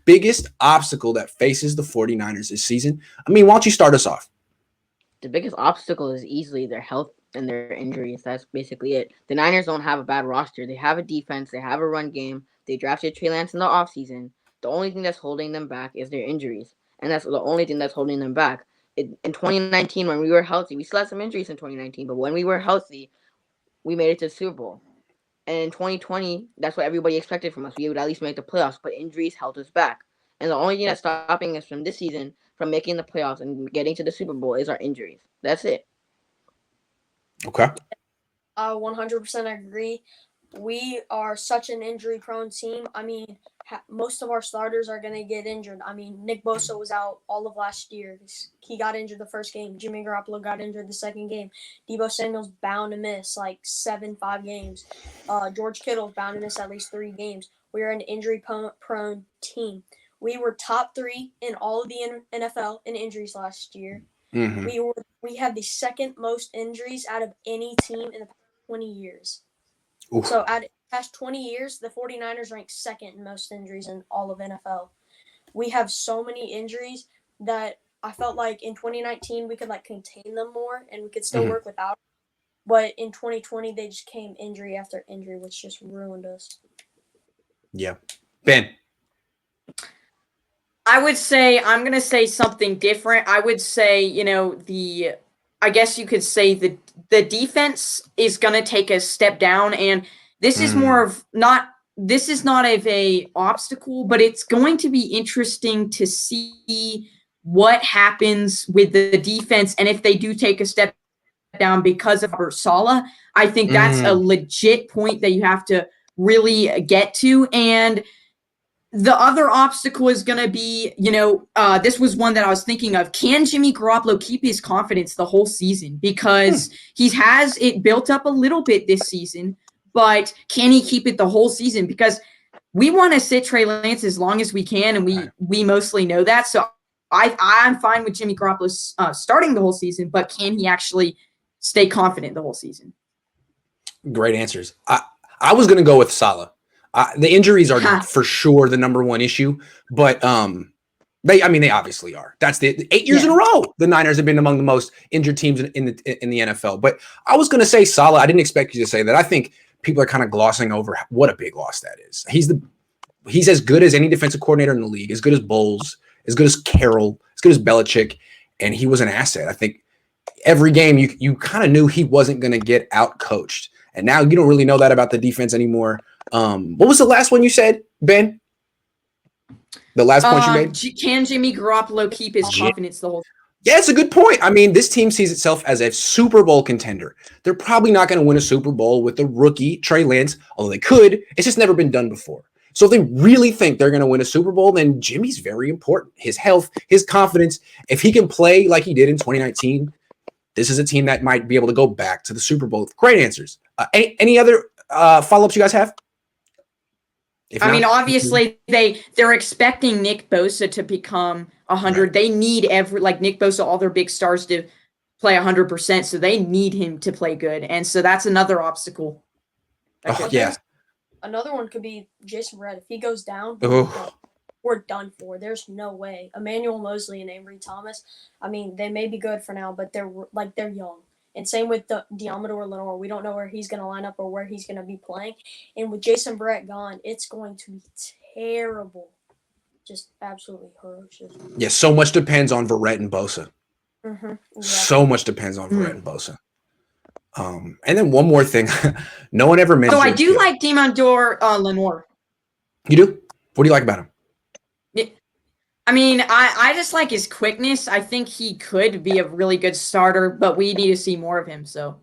biggest obstacle that faces the 49ers this season? I mean, why don't you start us off? The biggest obstacle is easily their health and their injuries. That's basically it. The Niners don't have a bad roster. They have a defense. They have a run game. They drafted Trey Lance in the offseason. The only thing that's holding them back is their injuries. And that's the only thing that's holding them back. In 2019, when we were healthy, we still had some injuries in 2019, but when we were healthy, we made it to the Super Bowl. And in 2020, that's what everybody expected from us. We would at least make the playoffs, but injuries held us back. And the only thing that's stopping us from this season from making the playoffs and getting to the Super Bowl is our injuries. That's it. Okay. 100% agree. We are such an injury-prone team. I mean, most of our starters are going to get injured. I mean, Nick Bosa was out all of last year. He got injured the first game. Jimmy Garoppolo got injured the second game. Deebo Samuel's bound to miss like 5 games. George Kittle's bound to miss at least 3 games. We are an injury-prone team. We were top 3 in all of the NFL in injuries last year. Mm-hmm. We have the second most injuries out of any team in the past 20 years. Oof. So out of the past 20 years, the 49ers ranked second in most injuries in all of NFL. We have so many injuries that I felt like in 2019 we could like contain them more and we could still work without them. But in 2020 they just came injury after injury, which just ruined us. Yeah. Ben. I would say I'm going to say something different. I would say, I guess you could say the defense is going to take a step down, and this is this is not of a obstacle, but it's going to be interesting to see what happens with the defense, and if they do take a step down because of Robert Saleh. I think that's a legit point that you have to really get to. And the other obstacle is going to be, this was one that I was thinking of. Can Jimmy Garoppolo keep his confidence the whole season? Because he has it built up a little bit this season, but can he keep it the whole season? Because we want to sit Trey Lance as long as we can, and we mostly know that. So I'm fine with Jimmy Garoppolo starting the whole season, but can he actually stay confident the whole season? Great answers. I was going to go with Saleh. The injuries are for sure the number one issue, but they obviously are. That's the 8 years in a row the Niners have been among the most injured teams in the NFL. But I was going to say Saleh. I didn't expect you to say that. I think people are kind of glossing over what a big loss that is. He's as good as any defensive coordinator in the league, as good as Bowles, as good as Carroll, as good as Belichick, and he was an asset. I think every game you kind of knew he wasn't going to get out coached, and now you don't really know that about the defense anymore. What was the last one you said, Ben? The last point you made? Can Jimmy Garoppolo keep his confidence the whole time? Yeah, it's a good point. I mean, this team sees itself as a Super Bowl contender. They're probably not going to win a Super Bowl with the rookie Trey Lance, although they could. It's just never been done before. So if they really think they're going to win a Super Bowl, then Jimmy's very important. His health, his confidence. If he can play like he did in 2019, this is a team that might be able to go back to the Super Bowl. Great answers. Any other follow-ups you guys have? Obviously they're expecting Nick Bosa to become 100. Right. They need Nick Bosa, all their big stars to play 100%. So they need him to play good. And so that's another obstacle. Another one could be Jason Verrett. If he goes down, we're done for. There's no way. Emmanuel Mosley and Ambry Thomas, they may be good for now, but they're young. And same with Diamador Lenore. We don't know where he's going to line up or where he's going to be playing. And with Jason Verrett gone, it's going to be terrible. Just absolutely ferocious. Yeah, so much depends on Verrett and Bosa. Yeah. So much depends on Verrett and Bosa. And then one more thing. No one ever mentioned. Oh, I do like Diamador Lenore. You do? What do you like about him? I just like his quickness. I think he could be a really good starter, but we need to see more of him. So